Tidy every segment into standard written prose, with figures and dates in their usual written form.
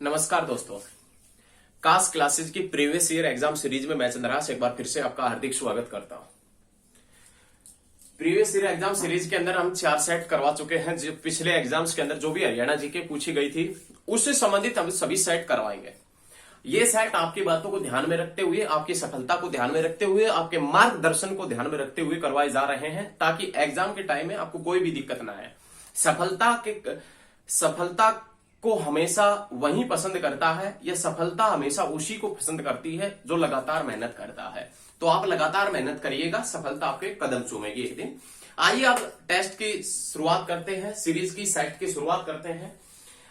नमस्कार दोस्तों, कास क्लासेज की प्रीवियस ईयर एग्जाम सीरीज में मैं चंद्रहास एक बार फिर से आपका हार्दिक स्वागत करता हूं। प्रीवियस ईयर एग्जाम सीरीज के अंदर हम 4 सेट करवा चुके हैं। जो पिछले एग्जाम्स के अंदर जो भी हरियाणा जीके पूछी गई थी उससे संबंधित हम सभी सेट करवाएंगे। ये सेट आपकी बातों को ध्यान में रखते हुए, आपकी सफलता को ध्यान में रखते हुए, आपके मार्गदर्शन को ध्यान में रखते हुए करवाए जा रहे हैं, ताकि एग्जाम के टाइम में आपको कोई भी दिक्कत ना आए। सफलता को हमेशा वही पसंद करता है, या सफलता हमेशा उसी को पसंद करती है जो लगातार मेहनत करता है। तो आप लगातार मेहनत करिएगा, सफलता आपके कदम चूमेगी एक दिन। आइए अब टेस्ट की शुरुआत करते हैं, सीरीज की सेट की शुरुआत करते हैं।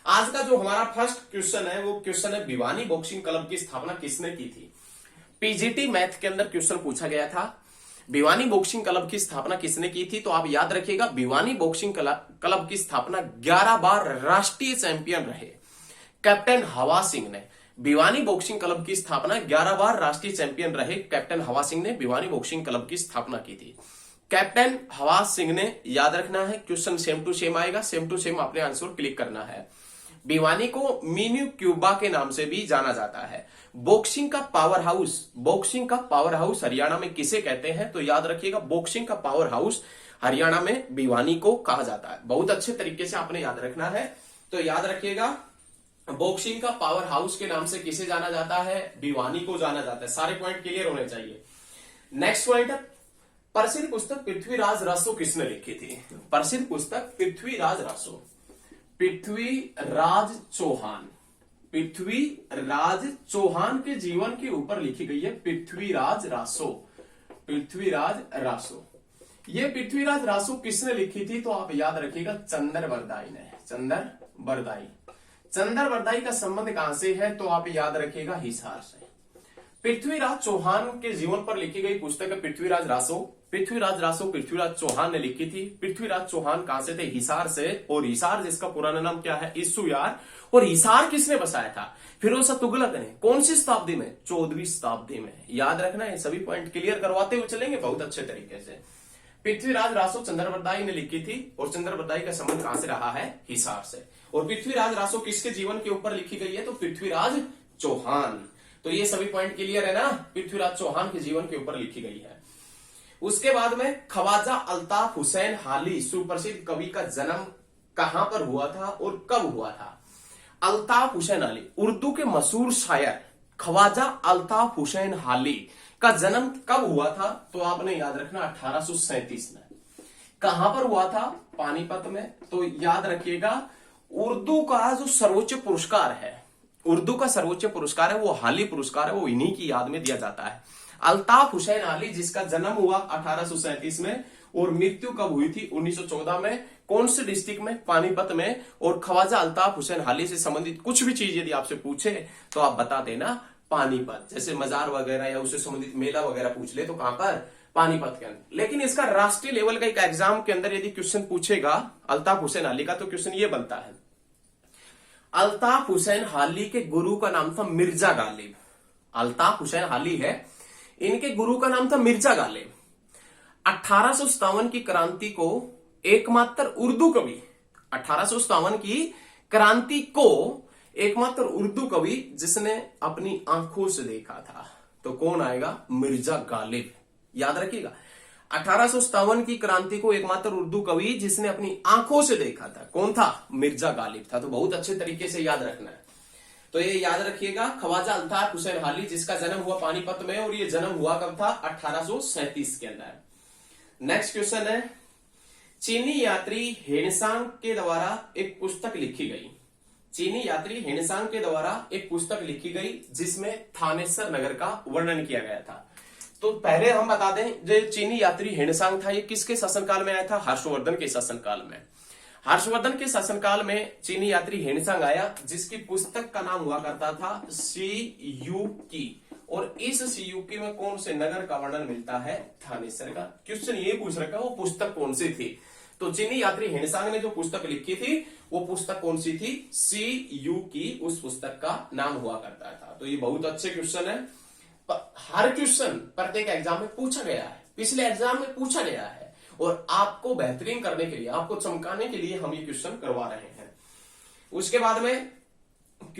आज का जो हमारा फर्स्ट क्वेश्चन है वो क्वेश्चन है, भिवानी बॉक्सिंग क्लब की स्थापना किसने की थी। पीजीटी मैथ के अंदर क्वेश्चन पूछा गया था, भिवानी बॉक्सिंग क्लब की स्थापना किसने की थी। तो आप याद रखिएगा, भिवानी बॉक्सिंग क्लब की स्थापना 11 बार राष्ट्रीय चैंपियन रहे कैप्टन हवा सिंह ने। भिवानी बॉक्सिंग क्लब की स्थापना 11 बार राष्ट्रीय चैंपियन रहे कैप्टन हवा सिंह ने भिवानी बॉक्सिंग क्लब की स्थापना की थी। कैप्टन हवा सिंह ने, याद रखना है, क्वेश्चन सेम टू सेम आएगा, सेम टू सेम अपने आंसर क्लिक करना है। भिवानी को मिनी क्यूबा के नाम से भी जाना जाता है। बॉक्सिंग का पावर हाउस हरियाणा में किसे कहते हैं। तो याद रखिएगा, बॉक्सिंग का पावर हाउस हरियाणा में भिवानी को कहा जाता है। बहुत अच्छे तरीके से आपने याद रखना है। तो याद रखिएगा, बॉक्सिंग का पावर हाउस के नाम से किसे जाना जाता है, भिवानी को जाना जाता है। सारे पॉइंट क्लियर होने चाहिए। नेक्स्ट पॉइंट है, प्रसिद्ध पुस्तक पृथ्वीराज रासो किसने लिखी थी। प्रसिद्ध पुस्तक पृथ्वीराज चौहान के जीवन के ऊपर लिखी गई है। पृथ्वीराज रासो किसने लिखी थी। तो आप याद रखिएगा, चंद्रबरदाई ने। चंद्रबरदाई का संबंध कहां से है। तो आप याद रखिएगा, हिसार से। पृथ्वीराज चौहान के जीवन पर लिखी गई पुस्तक है पृथ्वीराज रासो पृथ्वीराज चौहान ने लिखी थी। पृथ्वीराज चौहान कहां से थे, हिसार से। और हिसार जिसका पुराना नाम क्या है, इस्सुयार। और हिसार किसने बसाया था, फिरोज तुगलक ने। कौन सी शताब्दी में, 14वीं शताब्दी में। याद रखना है, सभी पॉइंट क्लियर करवाते हुए चलेंगे बहुत अच्छे तरीके से। पृथ्वीराज रासो चंद्रबरदाई ने लिखी थी, और चंद्रबरदाई का संबंध कहां से रहा है, हिसार से। और पृथ्वीराज रासो किसके जीवन के ऊपर लिखी गई है, तो पृथ्वीराज चौहान। तो ये सभी पॉइंट क्लियर है ना, पृथ्वीराज चौहान के जीवन के ऊपर लिखी गई है। उसके बाद में ख्वाजा अल्ताफ हुसैन हाली सुप्रसिद्ध कवि का जन्म कहां पर हुआ था और कब हुआ था। अल्ताफ हुसैन हाली, उर्दू के मशहूर शायर ख्वाजा अल्ताफ हुसैन हाली का जन्म कब हुआ था। तो आपने याद रखना, 1837 में। कहां पर हुआ था, पानीपत में। तो याद रखिएगा, उर्दू का जो सर्वोच्च पुरस्कार है, वो हाली पुरस्कार है, वो इन्हीं की याद में दिया जाता है। अल्ताफ हुसैन हाली, जिसका जन्म हुआ 1837 में और मृत्यु कब हुई थी, 1914 में। कौन से डिस्ट्रिक्ट में, पानीपत में। और ख्वाजा अल्ताफ हुसैन हाली से संबंधित कुछ भी चीज यदि आपसे पूछे तो आप बता देना, पानीपत। जैसे मजार वगैरह या उससे संबंधित मेला वगैरह पूछ ले तो कहां पर, पानीपत के अंदर। लेकिन इसका राष्ट्रीय लेवल का एक एग्जाम के अंदर यदि क्वेश्चन पूछेगा अल्ताफ हुसैन हाली का, तो क्वेश्चन ये बनता है, अल्ताफ हुसैन हाली के गुरु का नाम था मिर्जा गालिब। अल्ताफ हुसैन हाली है, इनके गुरु का नाम था मिर्जा गालिब। 1857 की क्रांति को एकमात्र उर्दू कवि, 1857 की क्रांति को एकमात्र उर्दू कवि जिसने अपनी आंखों से देखा था, तो कौन आएगा, मिर्जा गालिब। याद रखिएगा, 1857 की क्रांति को एकमात्र उर्दू कवि जिसने अपनी आंखों से देखा था, कौन था, मिर्जा गालिब था। तो बहुत अच्छे तरीके से याद रखना है। तो ये याद रखिएगा, ख्वाजा अल्ताफ हुसैन हाली, जिसका जन्म हुआ पानीपत में, और ये जन्म हुआ कब था, 1837 के अंदर। नेक्स्ट क्वेश्चन है, चीनी यात्री हेनसांग के द्वारा एक पुस्तक लिखी गई, जिसमें थानेसर नगर का वर्णन किया गया था। तो पहले हम बता दें, जो चीनी यात्री हेनसांग था, ये किसके शासनकाल में आया था, हर्षवर्धन के शासनकाल में। हर्षवर्धन के शासनकाल में चीनी यात्री हेनसांग आया, जिसकी पुस्तक का नाम हुआ करता था सीयूकी। और इस सीयूकी में कौन से नगर का वर्णन मिलता है, थानेसर का। क्वेश्चन ये पूछ रखा है, वो पुस्तक कौन सी थी। तो चीनी यात्री हेनसांग ने जो पुस्तक लिखी थी, वो पुस्तक कौन सी थी, सीयूकी, उस पुस्तक का नाम हुआ करता था। तो ये बहुत अच्छे क्वेश्चन है। हर क्वेश्चन प्रत्येक एग्जाम में पूछा गया है, पिछले एग्जाम में पूछा गया है, और आपको बेहतरीन करने के लिए, आपको चमकाने के लिए हम ये क्वेश्चन करवा रहे हैं। उसके बाद में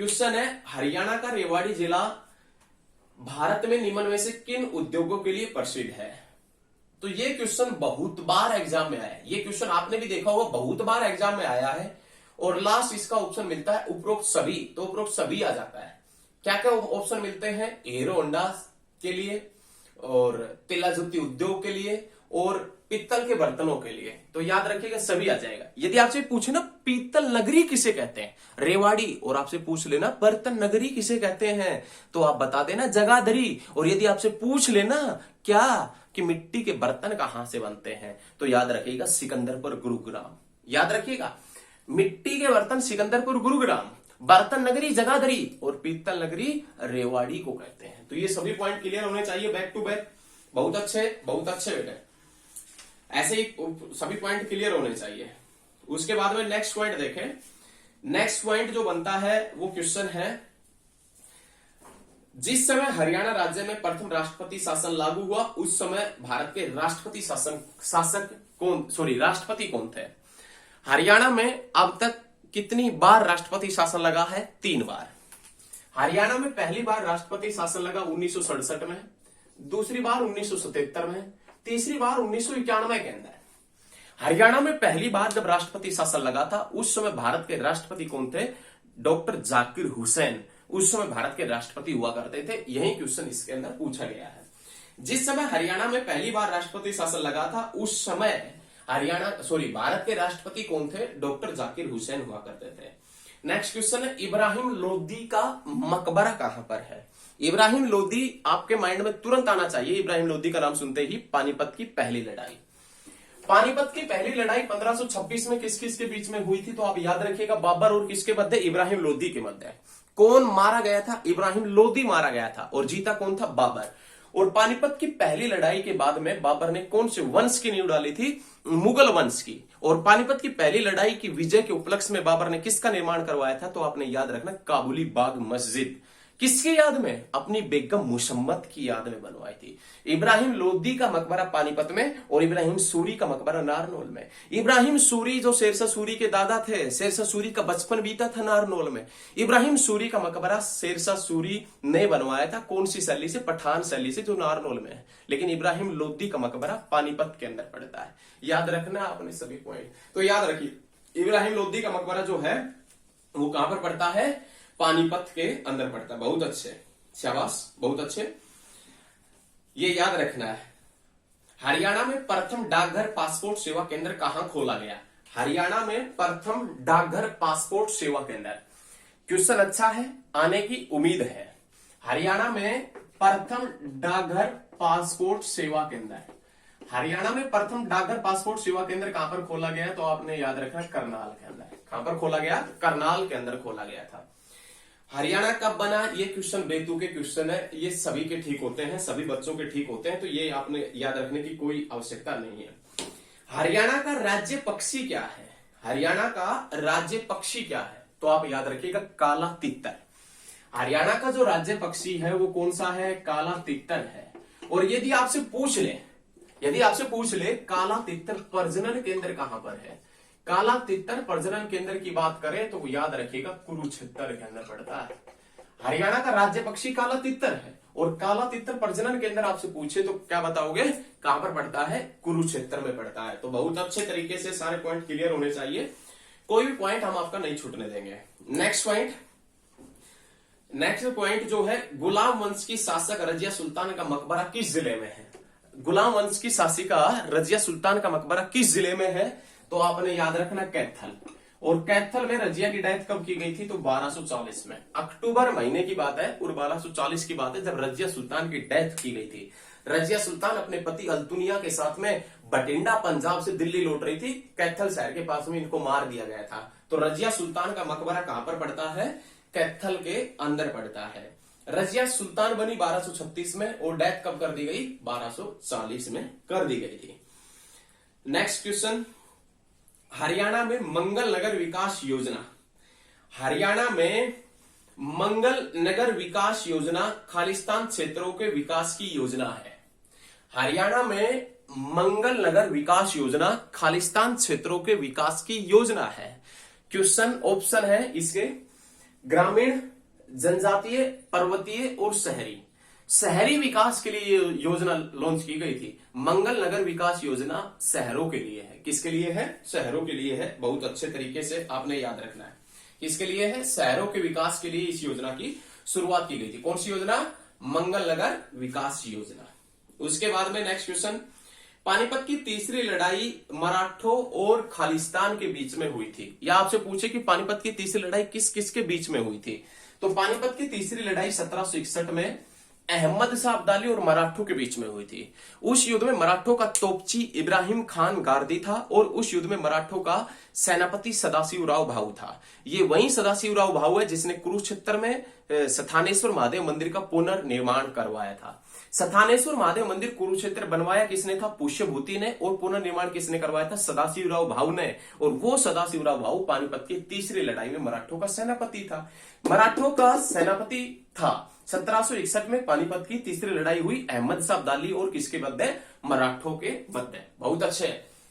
क्वेश्चन है हरियाणा का रेवाड़ी जिला भारत में निम्न में से किन उद्योगों के लिए प्रसिद्ध है। तो ये क्वेश्चन बहुत बार एग्जाम में आया है, ये क्वेश्चन आपने भी देखा होगा, बहुत बार एग्जाम में आया है। और लास्ट इसका ऑप्शन मिलता है उपरोक्त सभी, तो उपरोक्त सभी आ जाता है। क्या क्या ऑप्शन मिलते हैं, हीरो होंडा के लिए और तिल्ला जुत्ती उद्योग के लिए और पीतल के बर्तनों के लिए। तो याद रखिएगा सभी आ जाएगा। यदि आपसे पूछे ना पीतल नगरी किसे कहते हैं, रेवाड़ी, और आपसे पूछ लेना बर्तन नगरी किसे कहते हैं, तो आप बता देना जगाधरी। और यदि आपसे पूछ लेना क्या कि मिट्टी के बर्तन कहां से बनते हैं, तो याद रखिएगा सिकंदरपुर गुरुग्राम। याद रखिएगा मिट्टी के बर्तन सिकंदरपुर गुरुग्राम, बर्तन नगरी जगाधरी और पीतल नगरी रेवाड़ी को कहते हैं। तो ये सभी पॉइंट क्लियर होने चाहिए बैक टू बैक। बहुत अच्छे बेटे, ऐसे ही सभी पॉइंट क्लियर होने चाहिए। उसके बाद में नेक्स्ट पॉइंट देखें। नेक्स्ट पॉइंट जो बनता है वो क्वेश्चन है, जिस समय हरियाणा राज्य में प्रथम राष्ट्रपति शासन लागू हुआ उस समय भारत के राष्ट्रपति कौन थे। हरियाणा में अब तक कितनी बार राष्ट्रपति शासन लगा है, 3 बार। हरियाणा में पहली बार राष्ट्रपति शासन लगा 1967 में, दूसरी बार 1977 में, तीसरी बार 1991 के अंदर। हरियाणा में पहली बार जब राष्ट्रपति शासन लगा था उस समय भारत के राष्ट्रपति कौन थे, डॉक्टर जाकिर हुसैन उस समय भारत के राष्ट्रपति हुआ करते थे। यही क्वेश्चन इसके अंदर पूछा गया है। जिस समय हरियाणा में पहली बार राष्ट्रपति शासन लगा था उस समय भारत के राष्ट्रपति कौन थे, डॉक्टर जाकिर हुसैन हुआ करते थे। नेक्स्ट क्वेश्चन है, इब्राहिम लोदी का मकबरा कहां पर है। इब्राहिम लोदी आपके माइंड में तुरंत आना चाहिए। इब्राहिम लोदी का नाम सुनते ही पानीपत की पहली लड़ाई। पानीपत की पहली लड़ाई 1526 में किस किस के बीच में हुई थी, तो आप याद रखिएगा बाबर और किसके मध्य, इब्राहिम लोदी के मध्य। कौन मारा गया था, इब्राहिम लोदी मारा गया था और जीता कौन था, बाबर। और पानीपत की पहली लड़ाई के बाद में बाबर ने कौन से वंश की नींव डाली थी, मुगल वंश की। और पानीपत की पहली लड़ाई की विजय के उपलक्ष्य में बाबर ने किसका निर्माण करवाया था, तो आपने याद रखना काबुली बाग मस्जिद। किसकी याद में, अपनी बेगम मुशम्मद की याद में बनवाई थी। इब्राहिम लोदी का मकबरा पानीपत में और इब्राहिम सूरी का मकबरा नारनौल में। इब्राहिम सूरी जो शेरशाह सूरी के दादा थे, शेरशाह सूरी का बचपन बीता था नारनौल में। इब्राहिम सूरी का मकबरा शेरशाह सूरी ने बनवाया था, कौन सी शैली से, पठान शैली से, जो नारनौल में है। लेकिन इब्राहिम लोदी का मकबरा पानीपत के अंदर पड़ता है। याद रखना आपने सभी पॉइंट। तो याद रखिए इब्राहिम लोदी का मकबरा जो है वो कहां पर पड़ता है, पानीपत के अंदर पड़ता है। बहुत अच्छे, शाबाश, बहुत अच्छे, ये याद रखना है। हरियाणा में प्रथम डाकघर पासपोर्ट सेवा केंद्र कहां खोला गया। हरियाणा में प्रथम डाकघर पासपोर्ट सेवा केंद्र। क्वेश्चन अच्छा है, आने की उम्मीद है। हरियाणा में प्रथम डाकघर पासपोर्ट सेवा केंद्र, हरियाणा में प्रथम डाकघर पासपोर्ट सेवा केंद्र कहां पर खोला गया, तो आपने याद रखना करनाल के अंदर। कहां पर खोला गया, करनाल के अंदर खोला गया था। हरियाणा कब बना, ये क्वेश्चन बेतु के क्वेश्चन है, ये सभी के ठीक होते हैं, सभी बच्चों के ठीक होते हैं, तो ये आपने याद रखने की कोई आवश्यकता नहीं है। हरियाणा का राज्य पक्षी क्या है, हरियाणा का राज्य पक्षी क्या है, तो आप याद रखिएगा काला तितर। हरियाणा का जो राज्य पक्षी है वो कौन सा है, काला तितर है। और यदि आपसे पूछ ले काला तितर प्रजनन केंद्र कहां पर है, काला तितर प्रजनन केंद्र की बात करें तो याद रखिएगा कुरुक्षेत्र के अंदर पड़ता है। हरियाणा का राज्य पक्षी काला तितर है और काला तितर प्रजनन केंद्र आपसे पूछे तो क्या बताओगे, कहां पर पड़ता है, कुरुक्षेत्र में पड़ता है। तो बहुत अच्छे तरीके से सारे पॉइंट क्लियर होने चाहिए, कोई भी पॉइंट हम आपका नहीं छूटने देंगे। नेक्स्ट पॉइंट जो है, गुलाम वंश की शासक रजिया सुल्तान का मकबरा किस जिले में है। गुलाम वंश की शासिका रजिया सुल्तान का मकबरा किस जिले में है, तो आपने याद रखना कैथल। और कैथल में रजिया की डेथ कब की गई थी, तो 1240 में, अक्टूबर महीने की बात है और 1240 की बात है जब रजिया सुल्तान की डेथ की गई थी। रजिया सुल्तान अपने पति अल्तुनिया के साथ में बठिंडा पंजाब से दिल्ली लौट रही थी, कैथल शहर के पास में इनको मार दिया गया था। तो रजिया सुल्तान का मकबरा कहां पर पड़ता है, कैथल के अंदर पड़ता है। रजिया सुल्तान बनी 1236 में और डेथ कब कर दी गई, 1240 में कर दी गई थी। नेक्स्ट क्वेश्चन, हरियाणा में मंगल नगर विकास योजना, हरियाणा में मंगल नगर विकास योजना खालिस्तान क्षेत्रों के विकास की योजना है। हरियाणा में मंगल नगर विकास योजना खालिस्तान क्षेत्रों के विकास की योजना है। क्वेश्चन ऑप्शन है इसके, ग्रामीण जनजातीय, पर्वतीय और शहरी। शहरी विकास के लिए योजना लॉन्च की गई थी। मंगल नगर विकास योजना शहरों के लिए है। किसके लिए है? शहरों के लिए है। बहुत अच्छे तरीके से आपने याद रखना है। किसके लिए है? शहरों के विकास के लिए इस योजना की शुरुआत की गई थी। कौन सी योजना? मंगल नगर विकास योजना। उसके बाद में नेक्स्ट क्वेश्चन, पानीपत की तीसरी लड़ाई मराठों और खालिस्तान के बीच में हुई थी। या आपसे पूछे कि पानीपत की तीसरी लड़ाई किस किस के बीच में हुई थी, तो पानीपत की तीसरी लड़ाई 1761 में अहमद शाह अब्दाली और मराठों के बीच में हुई थी। उस युद्ध में मराठों का तोपची इब्राहिम खान गारदी था और उस युद्ध में मराठों का सेनापति सदाशिवराव भाऊ था। ये वही सदाशिवराव भाऊ है जिसने कुरुक्षेत्र में स्थानेश्वर महादेव मंदिर का पुनर्निर्माण करवाया था। स्थानेश्वर महादेव मंदिर कुरुक्षेत्र बनवाया किसने था? पुष्यभूति ने। और पुनर्निर्माण किसने करवाया था? सदाशिवराव भाऊ ने। और वो सदाशिवराव भाऊ पानीपत की तीसरी लड़ाई में मराठों का सेनापति था। मराठों का सेनापति था। 1761 में पानीपत की तीसरी लड़ाई हुई अहमद शाह अब्दाली और किसके मध्य? मराठों के मध्य। बहुत अच्छे,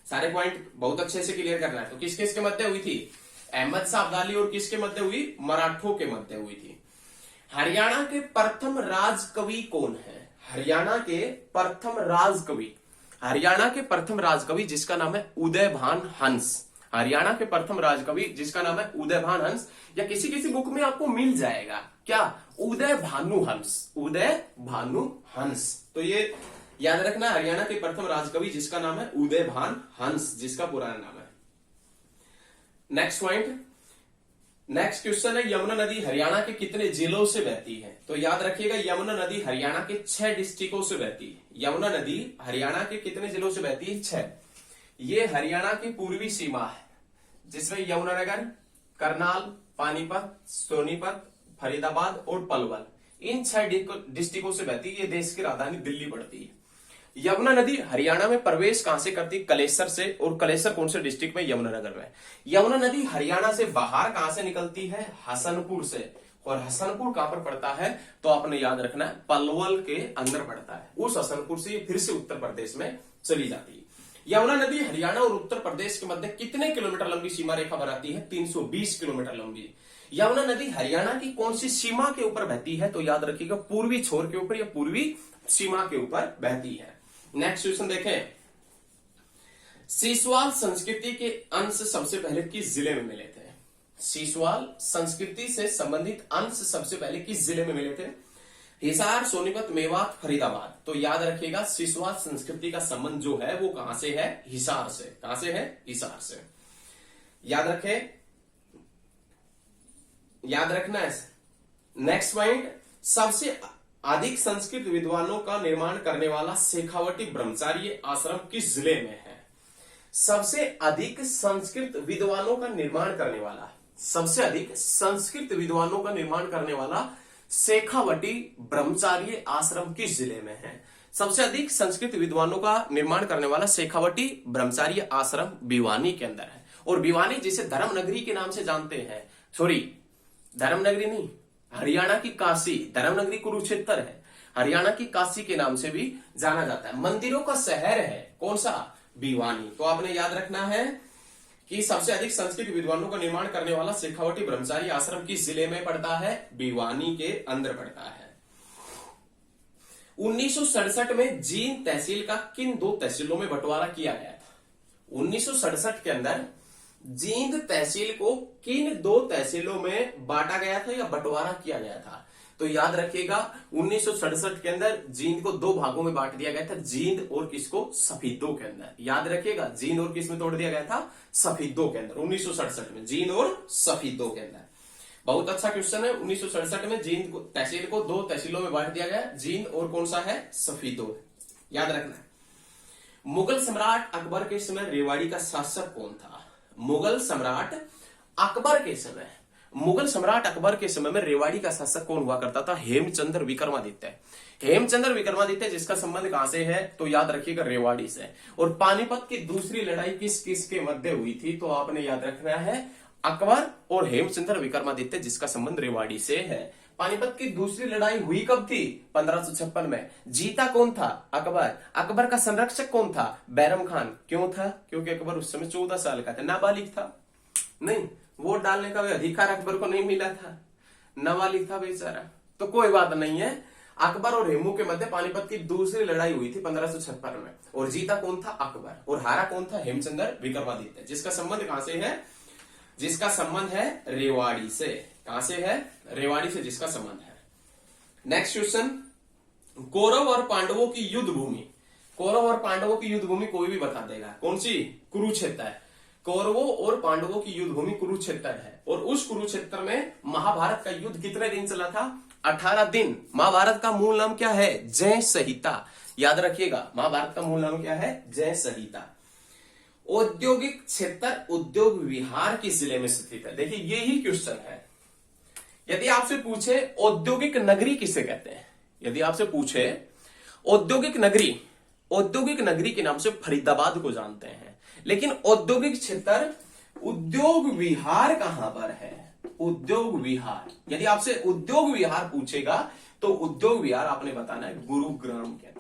सारे पॉइंट बहुत अच्छे से क्लियर करना है। तो किस किस के मध्य हुई थी? अहमद शाह अब्दाली और किसके मध्य हुई? मराठों के मध्य हुई थी। हरियाणा के प्रथम राजकवि कौन है? हरियाणा के प्रथम राजकवि, हरियाणा के प्रथम राजकवि जिसका नाम है उदयभान हंस। हरियाणा के प्रथम राजकवि जिसका नाम है उदयभान हंस, या किसी किसी बुक में आपको मिल जाएगा क्या? उदय भानु हंस। उदय भानु हंस। तो ये याद रखना, हरियाणा के प्रथम राजकवि जिसका नाम है उदयभान हंस, जिसका पुराना नाम है। नेक्स्ट पॉइंट, नेक्स्ट क्वेश्चन है, यमुना नदी हरियाणा के कितने जिलों से बहती है? तो याद रखिएगा, यमुना नदी हरियाणा के 6 डिस्ट्रिक्टों से बहती है। यमुना नदी हरियाणा के कितने जिलों से बहती है? 6। ये हरियाणा की पूर्वी सीमा है जिसमें यमुनानगर, करनाल, पानीपत, सोनीपत, फरीदाबाद और पलवल, इन 6 डिस्ट्रिक्टों से बहती है। ये देश की राजधानी दिल्ली पड़ती है। यमुना नदी हरियाणा में प्रवेश कहां से करती? कलेसर से। और कलेसर कौन से डिस्ट्रिक्ट में? यमुनानगर में। यमुना नदी हरियाणा से बाहर कहां से निकलती है? हसनपुर से। और हसनपुर कहां पर पड़ता है? तो आपने याद रखना है, पलवल के अंदर पड़ता है। उस हसनपुर से फिर से उत्तर प्रदेश में चली जाती है। यमुना नदी हरियाणा और उत्तर प्रदेश के मध्य कितने किलोमीटर लंबी सीमा रेखा बनाती है? 320 किलोमीटर लंबी। यमुना नदी हरियाणा की कौन सी सीमा के ऊपर बहती है? तो याद रखिएगा, पूर्वी छोर के ऊपर या पूर्वी सीमा के ऊपर बहती है। नेक्स्ट क्वेश्चन देखें, सीसवाल संस्कृति के अंश सबसे पहले किस जिले में मिले थे? सीसवाल संस्कृति से संबंधित अंश सबसे पहले किस जिले में मिले थे? हिसार, सोनीपत, मेवात, फरीदाबाद। तो याद रखिएगा, सीसवाल संस्कृति का संबंध जो है वो कहां से है? हिसार से। कहां से है? हिसार से। याद रखें, याद रखना है। नेक्स्ट पॉइंट, सबसे अधिक संस्कृत विद्वानों का निर्माण करने वाला शेखावटी ब्रह्मचार्य आश्रम किस जिले में है? सबसे अधिक संस्कृत विद्वानों का निर्माण करने वाला, सबसे अधिक संस्कृत विद्वानों का निर्माण करने वाला शेखावटी ब्रह्मचार्य आश्रम किस जिले में है? सबसे अधिक संस्कृत विद्वानों का निर्माण करने वाला शेखावटी ब्रह्मचार्य आश्रम भिवानी के अंदर है। और भिवानी जिसे धर्मनगरी के नाम से जानते हैं, सॉरी धर्मनगरी नहीं, हरियाणा की काशी, धर्मनगरी कुरुक्षेत्र है, हरियाणा की काशी के नाम से भी जाना जाता है। मंदिरों का शहर है कौन सा? भिवानी। तो आपने याद रखना है कि सबसे अधिक संस्कृत विद्वानों का निर्माण करने वाला शेखावटी ब्रह्मचारी आश्रम किस जिले में पड़ता है? भिवानी के अंदर पड़ता है। 1967 में जींद तहसील का किन 2 तहसीलों में बंटवारा किया गया था? 1967 के अंदर जींद तहसील को किन 2 तहसीलों में बांटा गया था या बंटवारा किया गया था? तो याद रखिएगा, 1967 के अंदर जींद को 2 भागों में बांट दिया गया था, जींद और किसको? सफीदों के अंदर। याद रखिएगा, जींद और किस में तोड़ दिया गया था? सफीदों के अंदर। 1967 में जींद और सफीदों के अंदर। बहुत अच्छा क्वेश्चन है। 1967 में जींद तहसील को 2 तहसीलों में बांट दिया गया, जींद और कौन सा है? सफीदों। याद रखना है। मुगल सम्राट अकबर के समय रेवाड़ी का शासक कौन था? मुगल सम्राट अकबर के समय, मुगल सम्राट अकबर के समय में रेवाड़ी का शासक कौन हुआ करता था? हेमचंद्र विक्रमादित्य। हेमचंद्र विक्रमादित्य जिसका संबंध कहां से है? तो याद रखिएगा, रेवाड़ी से। और पानीपत की दूसरी लड़ाई किस किस के मध्य हुई थी? तो आपने याद रखना है, अकबर और हेमचंद्र विक्रमादित्य जिसका संबंध रेवाड़ी से है। पानीपत की दूसरी लड़ाई हुई कब थी? 1556 में। जीता कौन था? अकबर। अकबर का संरक्षक कौन था? बैरम खान। क्यों था? क्योंकि अकबर उस समय 14 साल का था, नाबालिग था। नहीं, वोट डालने का अधिकार अकबर को नहीं मिला था। नाबालिग था बेचारा। तो कोई बात नहीं है, अकबर और हेमू के मध्य पानीपत की दूसरी लड़ाई हुई थी 1556 में, और जीता कौन था? अकबर, और हारा कौन था? हेमचंद्र विक्रमादित्य, जिसका संबंध कहां से है? जिसका संबंध है रेवाड़ी से। कहां से है? रेवाड़ी से जिसका संबंध है। नेक्स्ट क्वेश्चन, कौरव और पांडवों की युद्ध भूमि। कौरव और पांडवों की युद्ध भूमि कोई भी बता देगा, कौन सी? कुरुक्षेत्र है। कौरवों और पांडवों की युद्ध भूमि कुरुक्षेत्र है, और उस कुरुक्षेत्र में महाभारत का युद्ध कितने दिन चला था? 18 दिन। महाभारत का मूल नाम क्या है? जय संहिता। याद रखिएगा, महाभारत का मूल नाम क्या है? जय संहिता। औद्योगिक क्षेत्र उद्योग विहार किस जिले में स्थित है? देखिए यही क्वेश्चन है। यदि आपसे पूछे औद्योगिक नगरी किसे कहते हैं, यदि आपसे पूछे औद्योगिक नगरी, औद्योगिक नगरी के नाम से फरीदाबाद को जानते हैं, लेकिन औद्योगिक क्षेत्र उद्योग विहार कहां पर है? उद्योग विहार। यदि आपसे उद्योग विहार पूछेगा तो उद्योग विहार आपने बताना है गुरुग्राम के अंदर।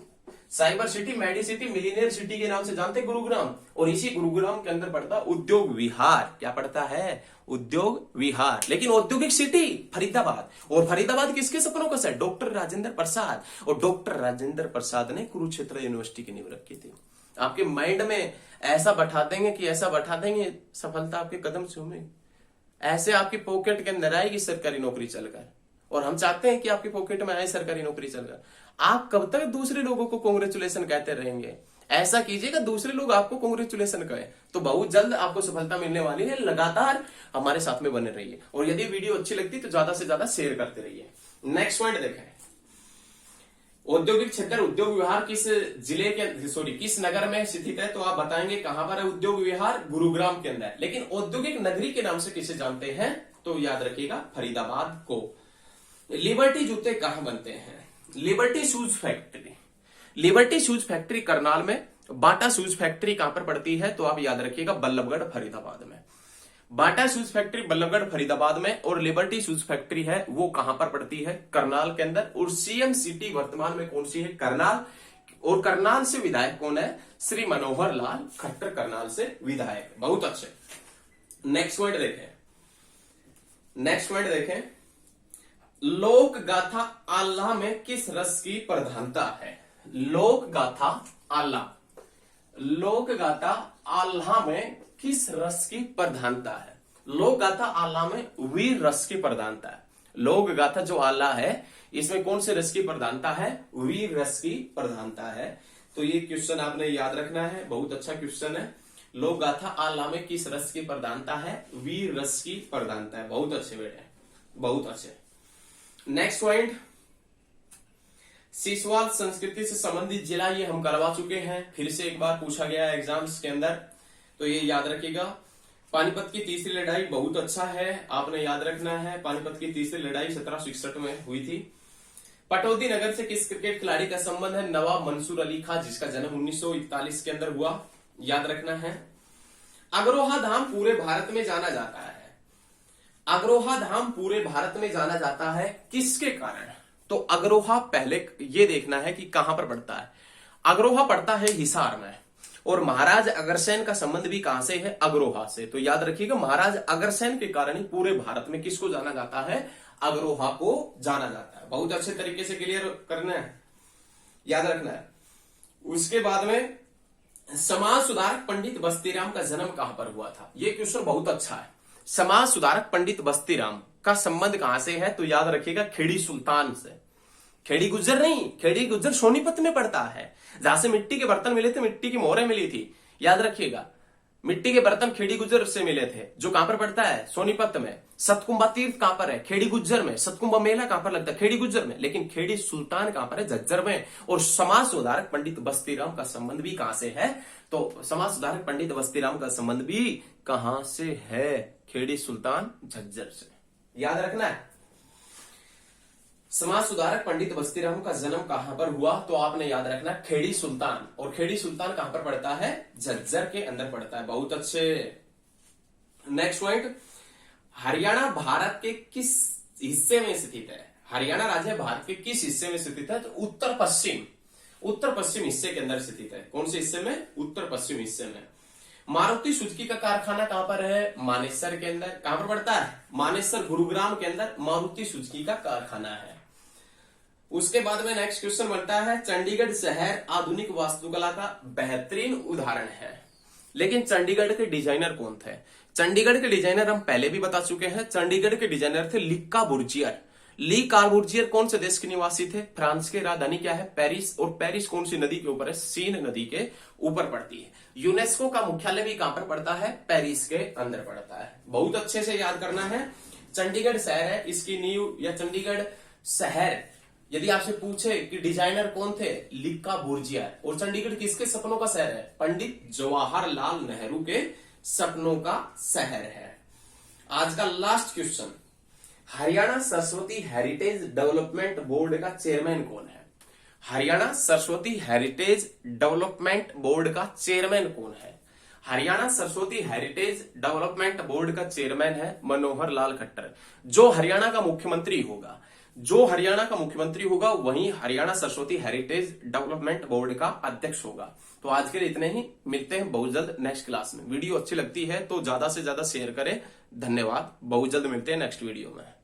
Cyber city, medi city, millionaire city के नाम से जानते हैं गुरुग्राम, और इसी गुरुग्राम के अंदर पड़ता उद्योग विहार। क्या पड़ता है? उद्योग विहार। लेकिन औद्योगिक सिटी फरीदाबाद, और फरीदाबाद किसके सपनों का है? डॉक्टर राजेंद्र प्रसाद, और डॉक्टर राजेंद्र प्रसाद ने कुरुक्षेत्र यूनिवर्सिटी की नींव रखी थी। आपके माइंड में ऐसा बैठा देंगे कि ऐसा बैठा देंगे, सफलता आपके कदम चूमेगी। ऐसे आपकी पॉकेट के अंदर आएगी सरकारी नौकरी चलकर, और हम चाहते हैं कि आपकी पॉकेट में आए सरकारी नौकरी चलकर। आप कब तक दूसरे लोगों को कांग्रेचुलेशन कहते रहेंगे? ऐसा कीजिएगा दूसरे लोग आपको कांग्रेचुलेशन कहे, तो बहुत जल्द आपको सफलता मिलने वाली है। लगातार हमारे साथ में बने रहिए, और यदि वीडियो अच्छी लगती है तो ज्यादा से ज्यादा शेयर करते रहिए। नेक्स्ट पॉइंट देखें, औद्योगिक क्षेत्र उद्योग विहार किस जिले के, सॉरी किस नगर में स्थित है? तो आप बताएंगे कहां पर है उद्योग विहार? गुरुग्राम के अंदर। लेकिन औद्योगिक नगरी के नाम से किसे जानते हैं? तो याद रखिएगा फरीदाबाद को। लिबर्टी जूते कहां बनते हैं? Liberty shoes factory. Liberty shoes factory Karnal में। बाटा शूज फैक्ट्री कहां पर पड़ती है? तो आप याद रखिएगा बल्लभगढ़ फरीदाबाद में। बाटा शूज फैक्ट्री बल्लभगढ़ फरीदाबाद में, और लिबर्टी शूज फैक्ट्री है वो कहां पर पड़ती है? करनाल के अंदर। और सीएम सिटी वर्तमान में कौन सी है? करनाल। और करनाल से विधायक कौन है? श्री मनोहर लाल खट्टर करनाल से विधायक। बहुत अच्छे। नेक्स्ट पॉइंट देखें, नेक्स्ट पॉइंट देखें, लोक गाथा आल्हा में किस रस की प्रधानता है? लोक गाथा आल्हा, लोक गाथा आल्हा में किस रस की प्रधानता है? लोक गाथा आल्हा में वीर रस की प्रधानता है। लोक गाथा जो आल्हा है इसमें कौन से रस की प्रधानता है? वीर रस की प्रधानता है। तो ये क्वेश्चन आपने याद रखना है, बहुत अच्छा क्वेश्चन है। लोक गाथा आल्हा में किस रस की प्रधानता है? वीर रस की प्रधानता है। बहुत अच्छे बेटे, बहुत अच्छे। नेक्स्ट पॉइंट, सिसवाल संस्कृति से संबंधित जिला, ये हम करवा चुके हैं, फिर से एक बार पूछा गया है एग्जाम्स के अंदर, तो ये याद रखिएगा। पानीपत की तीसरी लड़ाई बहुत अच्छा है, आपने याद रखना है। पानीपत की तीसरी लड़ाई 1761 में हुई थी। पटौदी नगर से किस क्रिकेट खिलाड़ी का संबंध है? नवाब मंसूर अली खां, जिसका जन्म 1941 के अंदर हुआ, याद रखना है। अग्रोहा धाम पूरे भारत में जाना जाता है। अग्रोहा धाम पूरे भारत में जाना जाता है किसके कारण? तो अग्रोहा पहले ये देखना है कि कहां पर पड़ता है। अग्रोहा पड़ता है हिसार में, और महाराज अग्रसेन का संबंध भी कहां से है? अग्रोहा से। तो याद रखिएगा महाराज अग्रसेन के कारण ही पूरे भारत में किसको जाना जाता है? अग्रोहा को जाना जाता है। बहुत अच्छे तरीके से क्लियर करना है, याद रखना है। उसके बाद में समाज सुधारक पंडित बस्तीराम का जन्म कहां पर हुआ था? यह क्वेश्चन बहुत अच्छा है। समाज सुधारक पंडित बस्तीराम का संबंध कहां से है? तो याद रखिएगा खेड़ी सुल्तान से। खेड़ी गुज्जर नहीं, खेड़ी गुज्जर सोनीपत में पड़ता है, जहां से मिट्टी के बर्तन मिले थे, मिट्टी की मोहरें मिली थी। याद रखिएगा मिट्टी के बर्तन खेड़ी गुज्जर से मिले थे, जो कहां पर पड़ता है? सोनीपत में। सतकुंभा तीर्थ कहां पर है? खेड़ी गुज्जर में। सतकुंभा मेला कहां पर लगता है? खेड़ी गुज्जर में। लेकिन खेड़ी सुल्तान कहां पर है? झज्जर में। और समाज सुधारक पंडित बस्तीराम का संबंध भी कहां से है? तो समाज सुधारक पंडित बस्तीराम का संबंध भी कहां से है? खेड़ी सुल्तान झज्जर से। याद रखना है। समाज सुधारक पंडित बस्तीराम का जन्म कहां पर हुआ? तो आपने याद रखना खेड़ी सुल्तान, और खेड़ी सुल्तान कहां पर पड़ता है? झज्जर के अंदर पड़ता है। बहुत अच्छे। नेक्स्ट पॉइंट, हरियाणा भारत के किस हिस्से में स्थित है? हरियाणा राज्य भारत के किस हिस्से में स्थित है? तो उत्तर पश्चिम, उत्तर पश्चिम हिस्से के अंदर स्थित है। कौन से हिस्से में? उत्तर पश्चिम हिस्से में। मारुति सुजुकी का कारखाना कहां पर है? मानेसर के अंदर। कहां पर पड़ता है? मानेसर, गुरुग्राम के अंदर मारुति सुजुकी का कारखाना है। उसके बाद में नेक्स्ट क्वेश्चन बनता है, चंडीगढ़ शहर आधुनिक वास्तुकला का बेहतरीन उदाहरण है, लेकिन चंडीगढ़ के डिजाइनर कौन थे? चंडीगढ़ के डिजाइनर हम पहले भी बता चुके हैं। चंडीगढ़ के डिजाइनर थे ली कॉर्बूजियर। ली कॉर्बूजियर कौन से देश के निवासी थे? फ्रांस के। राजधानी क्या है? पेरिस। और पेरिस कौन सी नदी के ऊपर है? सीन नदी के ऊपर पड़ती है। यूनेस्को का मुख्यालय भी कहां पर पड़ता है? पेरिस के अंदर पड़ता है। बहुत अच्छे से याद करना है। चंडीगढ़ शहर है, इसकी नींव या चंडीगढ़ शहर यदि आपसे पूछे कि डिजाइनर कौन थे? ली कॉर्बूजियर। और चंडीगढ़ किसके सपनों का शहर है? पंडित जवाहरलाल नेहरू के सपनों का शहर है। आज का last question, Haryana Saraswati heritage development board का चेयरमैन कौन है? Haryana Saraswati heritage development board का चेयरमैन कौन है? Haryana Saraswati heritage development board का चेयरमैन है मनोहर लाल खट्टर। जो हरियाणा का मुख्यमंत्री होगा, वही Haryana Saraswati heritage development board का अध्यक्ष होगा। तो आज के लिए इतने ही, मिलते हैं बहुत जल्द नेक्स्ट क्लास में। वीडियो अच्छी लगती है तो ज्यादा से ज्यादा शेयर करें। धन्यवाद, बहुत जल्द मिलते हैं नेक्स्ट वीडियो में।